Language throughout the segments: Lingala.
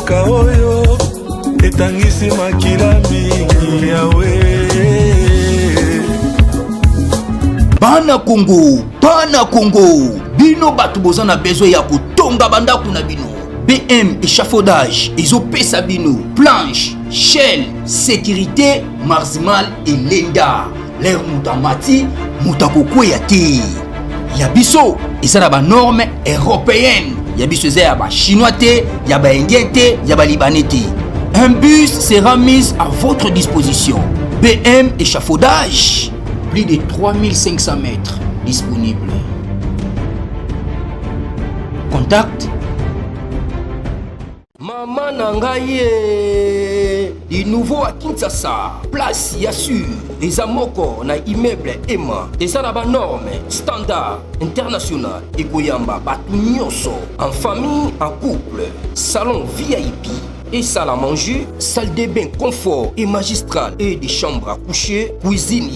mboka oyo etangisi makila mingi yawe. Bana Congo, bino batu boza na besoin ya kotonga bandaku na bino. BM échafaudage, ezopesa bino planche, shell, sécurité, marzimal et lenda. L'air mutamati, mutakokwea te. Yabiso, eza na ba norme européenne. Yabiso eza ya ba chinois te, ya ba indien te, ya ba libanais te. Un bus sera mis à votre disposition. BM échafaudage, plus de 3500 mètres disponibles. Contact Maman Nangaye, du nouveau à Kinshasa, place Yassur, les amoko na immeuble Emma, des arabes normes, standard, international, et Goyamba, Batunyoso, en famille, en couple, salon VIP, et salle à manger, salle de bain confort et magistral, et des chambres à coucher, cuisine,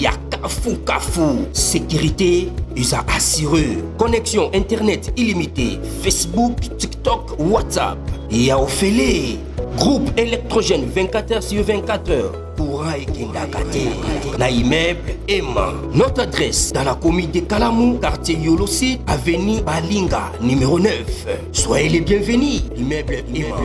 Kafou, sécurité, ils a assuré. Connexion internet illimitée, Facebook, TikTok, WhatsApp. Et à Ophélie, groupe électrogène 24h/24h. Pour Kendakate, na immeuble Emma. Notre adresse dans la commune de Kalamou, quartier Yolosi, avenue Balinga, numéro 9. Soyez les bienvenus, immeuble Emma.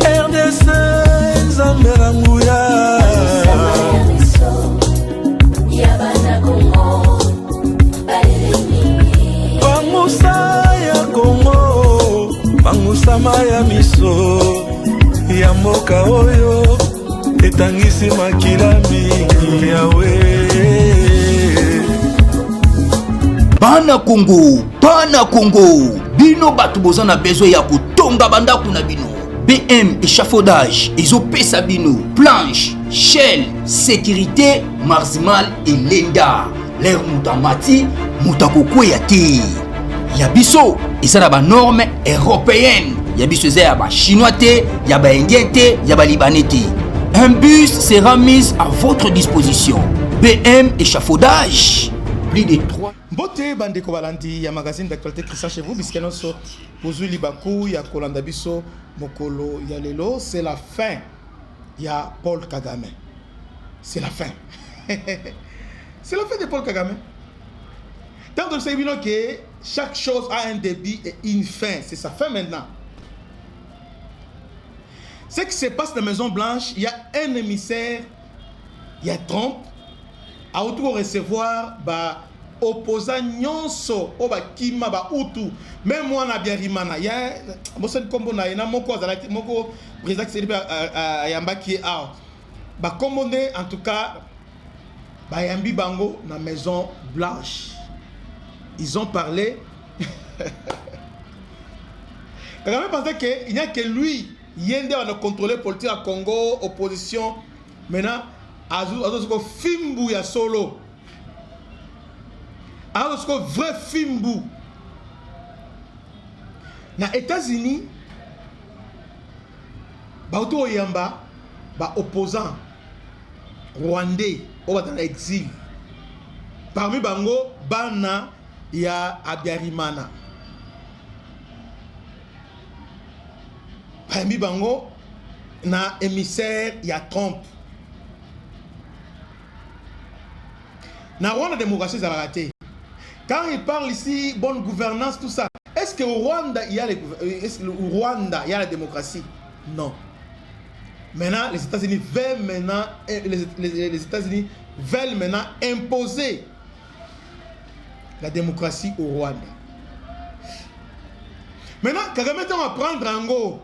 RDC Zamberanguya Bangusa ya Congo, bangusama ya miso ya mboka oyo etangisi makila mingi yawe. Bana Congo, bino batu boza na besoin ya kotonga bandaku na bino. BM échafaudage, ezopesa bino planche, shell, sécurité, marzimal et lenda. L'air mutamati, mutakokwea te. Yabiso, eza na ba norme européenne. Yabiso eza ya ba chinois te, ya ba indien te, ya ba libanais te. Un bus sera mis à votre disposition. BM échafaudage, plus de 3. Mbote bandeko balandi ya magazine d'actualité Christian chez vous biskeno so pozui libaku ya kolanda biso mokolo ya lelo. C'est la fin ya Paul Kagame. C'est la fin. C'est la fin de Paul Kagame. Tant que c'est évident que chaque chose a un début et une fin. C'est sa fin maintenant. Ce qui se passe dans la Maison Blanche, il y a un émissaire, il y a Trump, à autour recevoir opposant nyonso oba kima ba utu même moi na bien rimana ya bosen kombo na ina moko azalaki moko président Seliba yamba qui a ba commandé en tout cas ba yambi bango na Maison Blanche. Ils ont parlé. Kagame pensait que il n'y a que lui yende va contrôler politique à Congo opposition maintenant azu ko fimbu ya solo. Alors ce vrai fimbu na États-Unis ba auto yamba ba opposant rwandais au dans l'exil parmi bango bana ya Abiyarimana parmi bango na émissaire ya Trump na Rwanda démocratie ça va rater. Quand il parle ici, bonne gouvernance, tout ça, est-ce que au Rwanda, il y a la démocratie? Non. Maintenant, les États-Unis veulent maintenant, les États-Unis veulent maintenant imposer la démocratie au Rwanda. Maintenant, Kagame va prendre en go,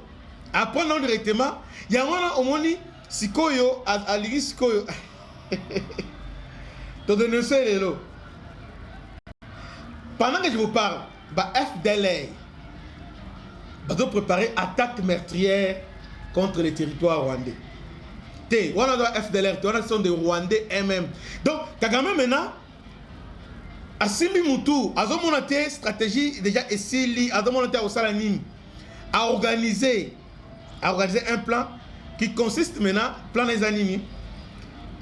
apprendre directement, il y a un omoni, sikoyo, aligi sikoyo, te donner ça les lots. Pendant que je vous parle, FDLR va préparer attaque meurtrière contre les territoires rwandais. On a FDLR, on a sont des Rwandais eux-mêmes. Donc, Kagame maintenant, à Simbi Moutou, à une stratégie déjà essayée, à organiser a organisé un plan qui consiste maintenant, plan des animés,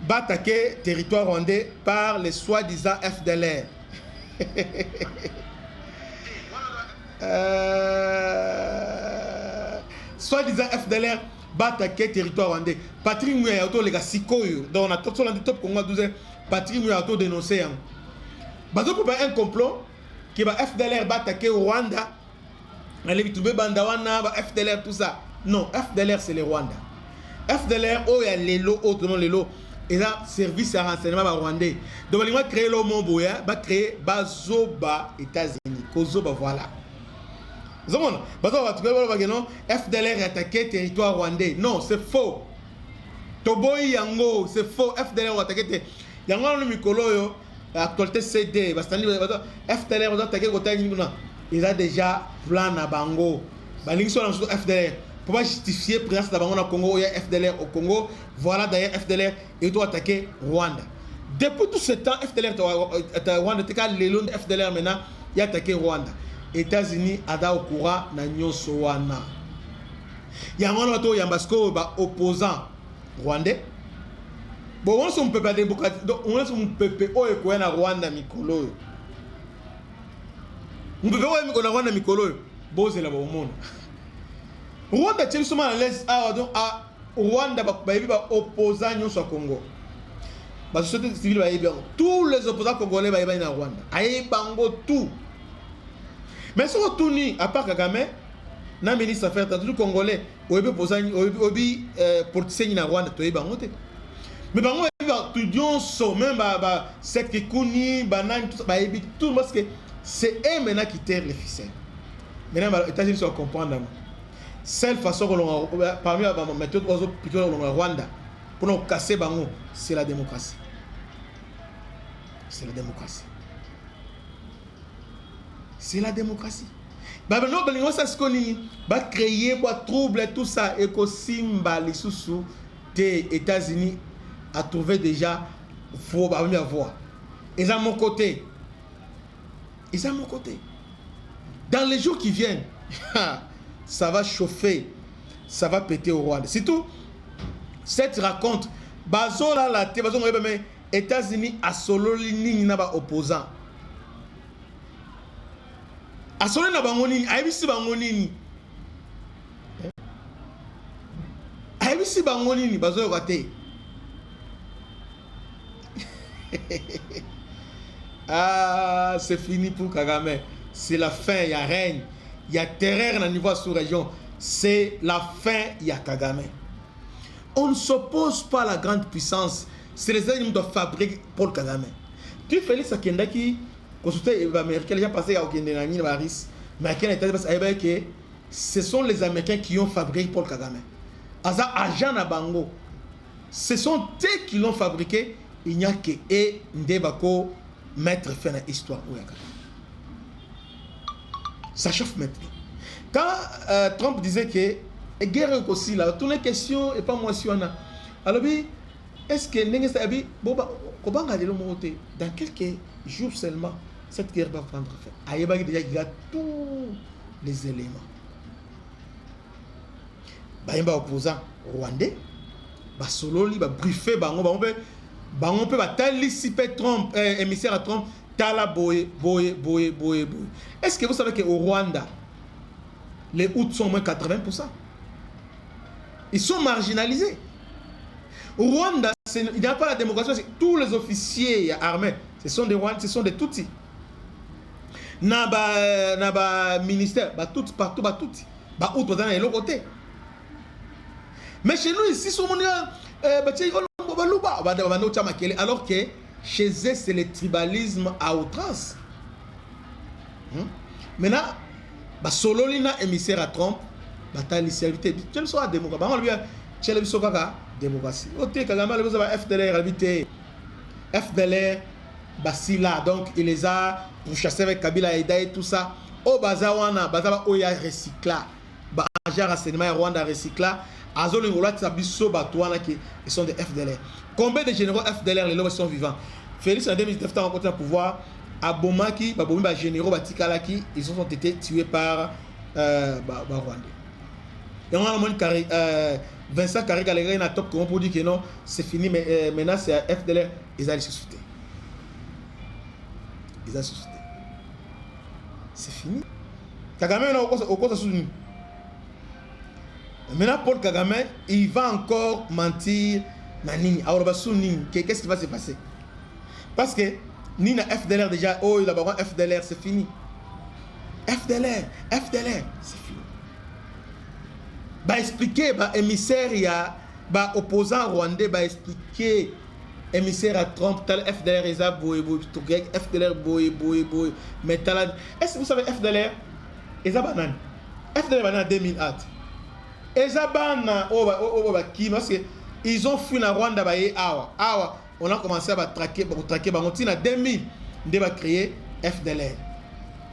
d'attaquer territoire rwandais par les soi-disant FDLR. Soi-disant FDLR attaquer territoire rwandais. Patrick Mouya auto les sikoyo donc on a tout le top Congo 12 Patrick Mouya auto dénoncé hein. Bazo pour un complot qui va FDLR attaquer au Rwanda. Elle est trouvé bandawana ba FDLR tout ça. Non, FDLR c'est le Rwanda. FDLR oh il y a les lots autrement les lots et là service à renseignement rwandais. Donc il va créer le Momboya, va créer Bazoba États-Unis. Kozoba voilà. Zamon, FDLR attaqué territoire rwandais. Non, c'est faux. Toboy Yango, c'est faux. FDLR attaqué. Yango no mikolo yo, actualité CD, FDLR attaqué côté Ninguna. Il a déjà plan na bango. Balingi sur FDLR. Pour pas justifier présence de bango na Congo, il y a FDLR au Congo. Voilà d'ailleurs FDLR et doit attaquer Rwanda. Depuis tout ce temps, FDLR Rwanda, les lots de FDLR maintenant, il a attaqué Rwanda. États-Unis ada au courant na nyonso wana. Yango bato yambasko ba opposant rwandais. Bon on son peuple démocratique donc on son peuple o ekoya na Rwanda mikolo. On peut voir mikolo na Rwanda mikolo. Bozela ba omona. Rwanda tient seulement à l'aise donc à Rwanda ba opposant nyonso Congo. Ba société civile ba yeba tous les opposants congolais ba yeba na Rwanda. Ayi bango tout. Mais si on tourne à part Kagame, na ministre affaires étrangères congolais, obi posani obi politicien na Rwanda to yeba ngote. Mais bango yeba tudion so même ba cette kuni banane tout ba yebi tout parce que c'est eux maintenant qui terre les ficelles. Maintenant les États-Unis sont comprendre. Seule façon que parmi les méthodes plutôt au Rwanda pour nous casser bango, c'est la démocratie. C'est la démocratie. C'est la démocratie. Bah non, ben ça ce qu'on va créer quoi trouble tout ça et que Simba les sous des États-Unis a trouvé déjà faut pas venir voir. Ils à mon côté. Ils à mon côté. Dans les jours qui viennent, ça va chauffer, ça va péter au Rwanda. C'est tout. Cette raconte, bazo là la té bazo mais États-Unis a solo ligne na ba opposant. Asole na bangoni ayebisi bangoni ayebisi bangoni bazo raté. Ah c'est fini pour Kagame, c'est la fin, il y a règne, il y a terreur dans le niveau sous-région, c'est la fin, il y a Kagame. On ne s'oppose pas à la grande puissance, c'est les ennemis qui doivent fabriquer Paul Kagame. Tu fais les Sakendaki consulté les Américains, les gens passaient à Okendénani, Maris, mais ce sont les Américains qui ont fabriqué Paul Kagame. Aza agent na bango. Ce sont eux qui l'ont fabriqué. Il n'y a que et Ndebako mettre fin à l'histoire. Ça chauffe maintenant. Quand Trump disait que guerre aussi là, toutes les questions et pas moi si on a. Alors est-ce que dans quelques jours seulement, cette guerre va prendre fin. Aïeba déjà il a tous les éléments. Baïmba opposant rwandais, ba sololi, ba briefé, on peut talissiper Trump, émissaire à Trump, tala boye. Est-ce que vous savez qu'au Rwanda, les Hutus sont au moins 80%? Ils sont marginalisés. Au Rwanda, il n'y a pas la démocratie, tous les officiers armés, ce sont des Rwandais, ce sont des Tutsis. Naba ministère, partout, Tutsi. Hutu dans l'autre côté. Mais chez nous ici, alors que chez eux, c'est le tribalisme à outrance. Maintenant, Sololina émissaire à Trump, bataille servité. Tu ne sois pas démocratie. Tu ne sois pas démocratie. FDLR, Basila, donc il les a pourchassés avec Kabila et tout ça. Au Bazawana, Bazawa Oya recycla. Bajar renseignement Rwanda recycla. Azol Ngola Tsabiso Batouana qui sont des FDLR. Combien de généraux FDLR les lobes sont vivants? Félix en 2019 a rencontré un pouvoir à Bomaki, généraux Batikalaki, ils ont été tués par Rwanda. Et on a Vincent Karika, les gars, top comment pour dire que non, c'est fini, mais maintenant c'est à FDLR, ils allaient se soutenir. Ils allaient se soutenir. C'est fini. Kagame, au cours de soutenu. Maintenant, Paul Kagame, il va encore mentir. Qu'est-ce qui va se passer? Parce que Nina FDLR déjà, oh, il a pas FDLR, c'est fini. FDLR, c'est fini. Bah expliquer, bah émissaire, il y a, bah opposant rwandais, bah expliquer, émissaire à Trump, tel FDLR, ils ont boy, FDLR, boy. Mais talent. Est-ce que vous savez FDLR? Ils ont banane. FDLR banane 2008. Ils ont banane, qui, parce que ils ont fui na Rwanda, bah awa. On a commencé à traquer, bah on tient à 2000, on va créer FDLR.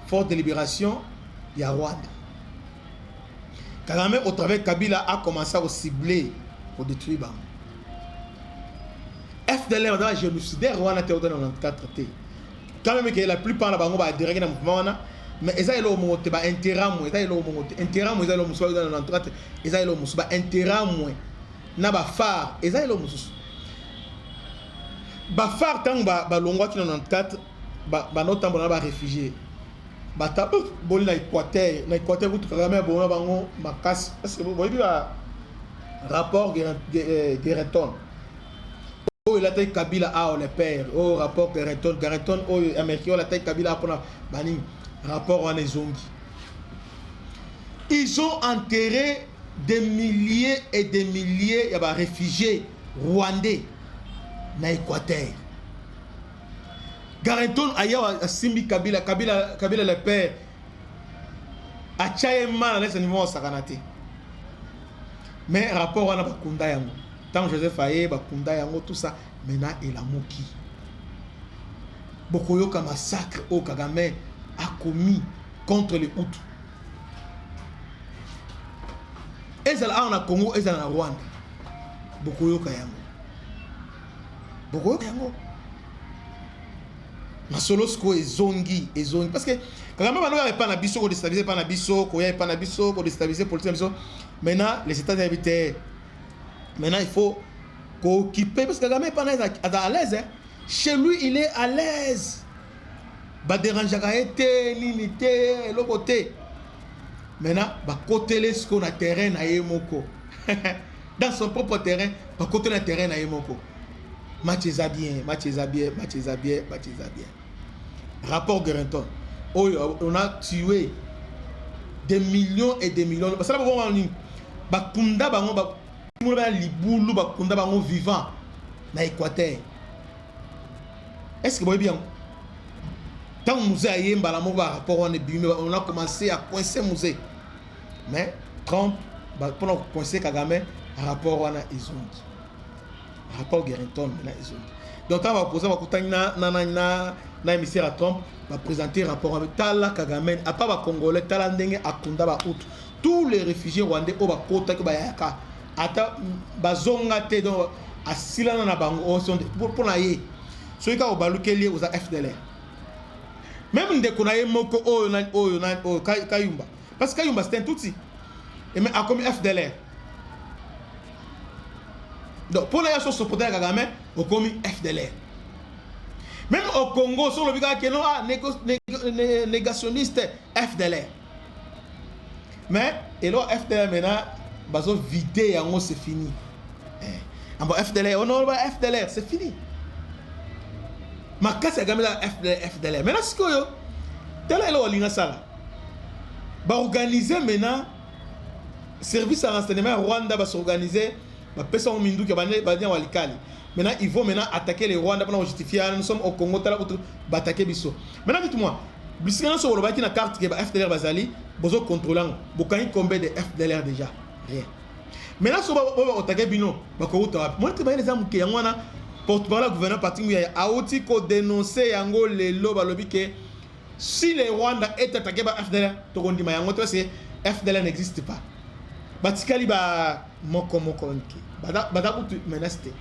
Force de libération, il y a Rwanda. Kagame, au travers de Kabila, a commencé à cibler pour détruire Bango. FDLR, dans la génocide, Rwanda était dans 94. Quand même que la plupart de Bango va diriger dans le mouvement, mais ils ont monté, ils ont intérêt, ils ont monté, intérêt, ils ont monté dans 94, ils ont monté, intérêt, ils ont phare, ils ont monté. Phare, tant que l'on qui dans 94, notre temps, on a réfugié. Bata boli na Équateur vous Kagame bon bango makas parce que vous voyez le rapport Guerreton oh il a taille Kabila a le père oh rapport Guerreton oh américain la taille Kabila pour bani rapport en ezongi ils ont enterré des milliers et des milliers de réfugiés rwandais na Équateur. Guerreton aya simbi Kabila le père a chaema na ce niveau sakanate mais rapport wana bakunda yango tant Joseph Aye bakunda yango tout ça maintenant il a moki bokoyoka massacre au Kagame a commis contre les Hutus ezala na Congo ezala na Rwanda bokoyoka yango Masolosko ezongi parce que Kagame va pas na biso ko déstabiliser pas na biso ko déstabiliser politique biso maintenant les États invités maintenant il faut occuper parce que Kagame pas à l'aise hein. Chez lui il est à l'aise ba déranger été limité le côté maintenant ba côté les ce qu'on a terrain na yemoko dans son propre terrain ba côté na terrain na yemoko match bien. Rapport Guerreton. On a tué des millions et des millions. Parce que là, on vivant dans l'Équateur. Est-ce que vous voyez bien? Tant que nous on a commencé à coincer le musée. Mais Trump, pour coincer Kagame, rapport à Izongi. Rapport Guerreton donc on va poser na émissaire à Trump va présenter rapport avec Tala Kagame à pas congolais Tala ndenge akunda ba out tous les réfugiés rwandais au ba kota ke ba yaka ata bazonga te donc asilana na bango pour na ye so ka obalukeli aux FDLR même ndeko na ye moko Kayumba parce que Kayumba c'est un tutsi et mais a comme FDLR. Donc, pour la chose supporter Kagame, on commis FDLR. Même au Congo, sur le biga qui est négationniste FDLR. Mais, et là, FDLR maintenant, bazo vidé, c'est fini. FDLR, on a FDLR, c'est fini. Ma casse est la FDLR. Maintenant, ce que yo, tel est l'organisation ça. Va organiser maintenant, service à renseignement Rwanda va s'organiser. Maintenant, ils vont maintenant attaquer les Rwandais pour justifier. Nous sommes au Congo, pour attaquer Bisso. Maintenant, dites-moi, si on sur la carte qui est FDLR Bazali, vous avez contrôlé. Vous avez combien de FDLR déjà? Rien. Maintenant, si on va attaquer Bino, vous avez les armes qui sont porte-parole du gouvernement parti où a aussi dénoncé Yango les lobes que si les Rwandais étaient attaqués par FDLR, FDLR n'existe pas. Batikali ba moko nki badakutu menacé.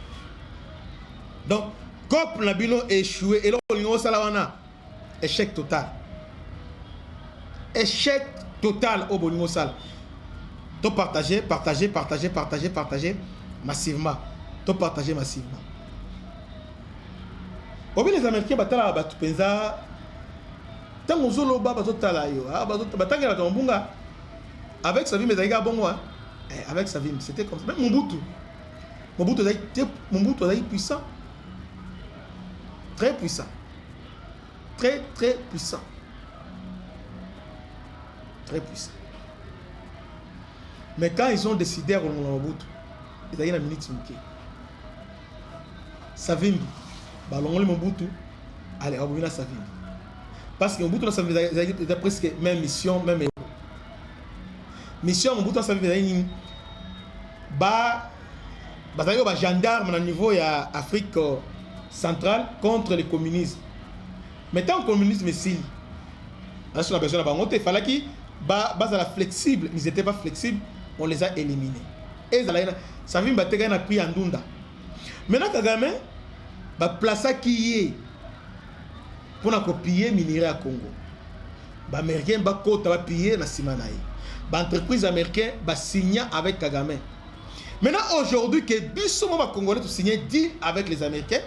Donc COP na bino échoué et là on salawana échec total au bolingo sala To partager, partager, partager, partager, partager massivement. To partager massivement. Obi les Américains batala batu penza tango zolo ba batala yo batanga la tombunga avec sa vie mais aiga bongo avec sa vie c'était comme ça. Même Mobutu est puissant. Très puissant. Très très puissant. Très puissant. Mais quand ils ont décidé à Mobutu, ils ont eu la minute Muké. Savimbi, Balongoli Mobutu, allez, on va Savimbi. Parce que Mobutu, ça avait presque même mission, même mission Mobutu, ça avait une gendarme au niveau de l'Afrique centrale contre le communisme. Mais tant que le communisme est si, il fallait qu'ils soient flexibles. Ils n'étaient pas flexibles, on les a éliminés. Et ça vient de pris en Dunda. Maintenant, Kagame va placer qui est pour copier le minerai à Congo. Les Américains vont piller la Simanaï. Les entreprises américaines vont signer avec Kagame. Maintenant, aujourd'hui, que Bissoma va Congolais tout signer deal avec les Américains,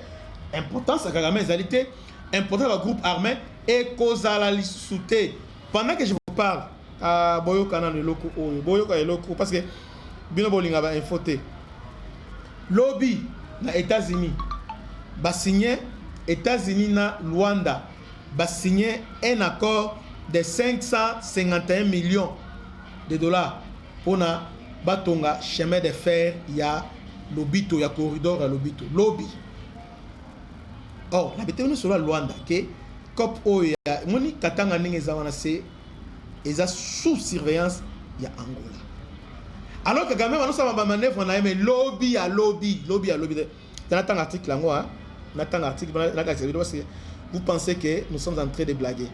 important, ça Kagame est important le groupe armé et Kozala Lissouté. Pendant que je vous parle, Boyo Kanan le loko, Boyo Kanan le loko, parce que Bino Bolinga va infoter. Lobby na États-Unis va signer, États-Unis na Luanda va signer un accord de 551 millions de dollars pour na batonga chemin de fer ya Lobito, ya corridor ya Lobito. Lobby. Or, la bête sur la Luanda, que Cop Oya, Moni Katanga Ningezawana, c'est sous surveillance ya Angola. Alors que quand même, nous avons manœuvre, on a aimé lobby à lobby. Dans un article, vous pensez que nous sommes en train de blaguer.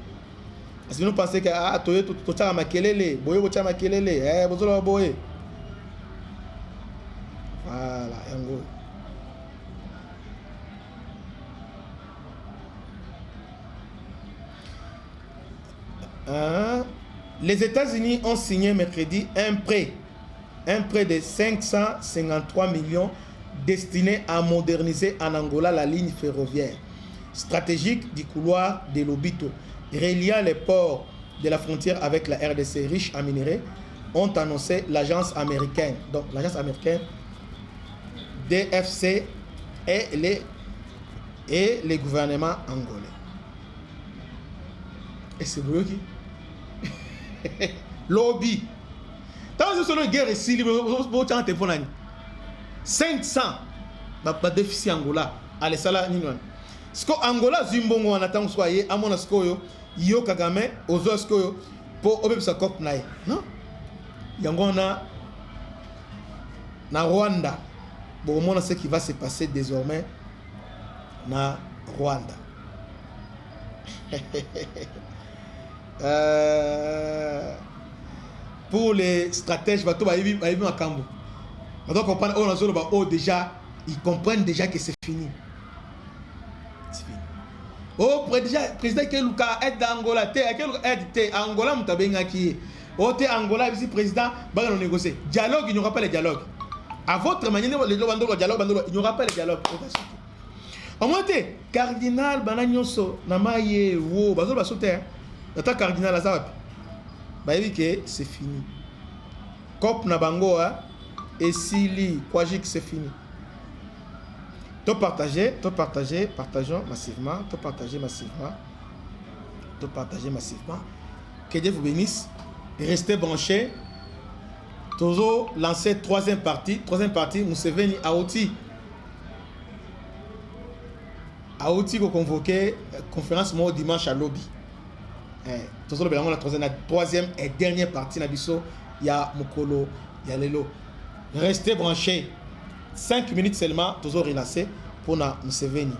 Parce que nous pensons que ah, Toyo Tocha Makelele, Boyo Tocha Makelele, Bozolo Boye. Voilà, Angola. Les États-Unis ont signé mercredi un prêt de 553 millions destiné à moderniser en Angola la ligne ferroviaire stratégique du couloir de Lobito, reliant les ports de la frontière avec la RDC riche en minerais, ont annoncé l'agence américaine, donc l'agence américaine DFC et les gouvernements angolais. Et c'est vous qui lobby. Tant que c'est une guerre ici, 500 déficit Angola. Allez, ça là, ce que Angola, Zimbongo, on attend que soyez, à mon ascoyo, yo Kagame, aux oscoyo, pour obéir sa cop naï. Non? Yangona, na Rwanda. Bon, on sait ce qui va se passer désormais na Rwanda. Pour les stratèges, déjà, ils comprennent déjà que c'est fini. C'est fini. Oh, président Keluka aide d'Angola, aide Angola, qui oh, Angola, ici, président, va négocier. Dialogue, il n'y aura pas de dialogue. À votre manière, il n'y aura pas de dialogue. Au moins, cardinal Bananyoso, Namaye, wo, bazo basote, nata cardinal Azap, bah oui que c'est fini. Cop Nabangoa, et Sili, Kwajik, c'est fini. Tout partager, partageons massivement, tout partager massivement. Que Dieu vous bénisse, restez branchés. Toujours lancer troisième partie, Museveni Aouti. Aouti qui a convoqué conférence dimanche à Lobby. Toujours la troisième et dernière partie, il y a Mokolo, il y a Lelo. Restez branchés. 5 minutes seulement, toujours relancé pour Museveni.